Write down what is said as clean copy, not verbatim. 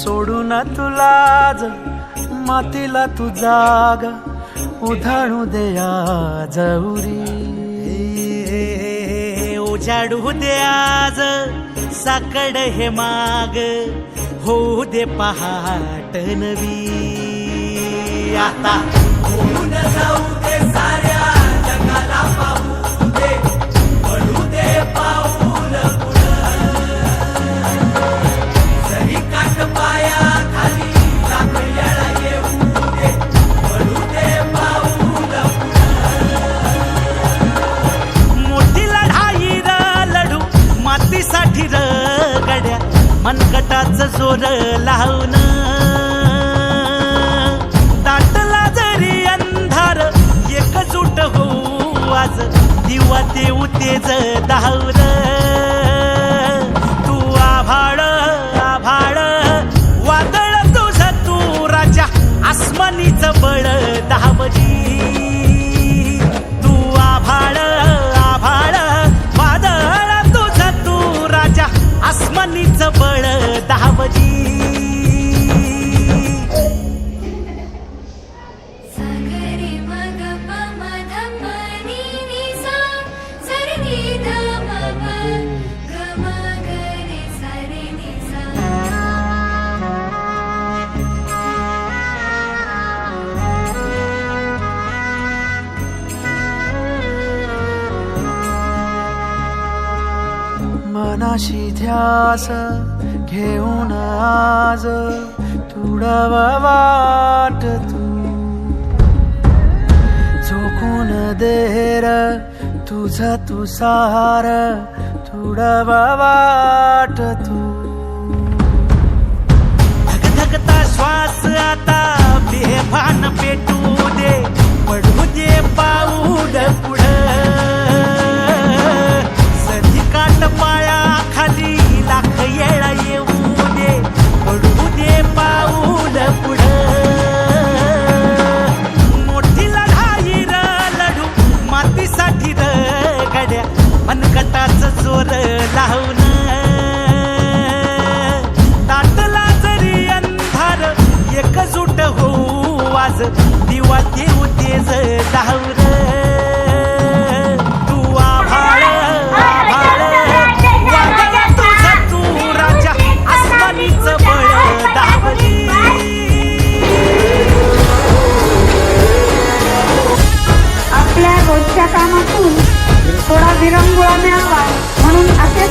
सोडून तुलाज मातीला तू जाग उधाणू दे आज उरी उजाडू दे आज साकड हे माग होऊ दे पहाट नवी आता होऊन जाऊ दे साऱ्या जगाला पाहू दे पडू दे पाऊल जरी काट पाया खाली लाख येळा येऊ दे पडू दे पाऊल मोठी लढाई र लढू मातीसाठी र गड्या मनगटाच जोर लावून दाटला जरी अंधार एकजूट होऊ आज दिवा देऊ तेज धावर तू आभाळ आभाळ वादळ तुझ तू राजा आसमानीच बळ दावजी तू आभाळ आभाळ वादळ तुझ तू राजा आसमानीच बळ दावजी मनाशी ध्यास घेऊन आज तुडव वाट तू झोकून देर तुझ तू सार तुडव वाट तू धगधगता श्वास आता बेभान पेटू दे पडू दे पाऊल पुढं सधी काट पाया खाली लाख येळा येऊ दे पडू दे पाऊल पुढं मोठी लढाई र लढू मातीसाठी र गड्या मनगटाच जोर लावून दाटला जरी अंधार एकजूट होऊ आज दिवा देऊ तेज धावर तू आभाळ आभाळ वादळ तुझ तू राजा आसमानीच बळ दावली आपल्या रोजच्या कामातून थोडा विरंगुळा मिळावा म्हणून असे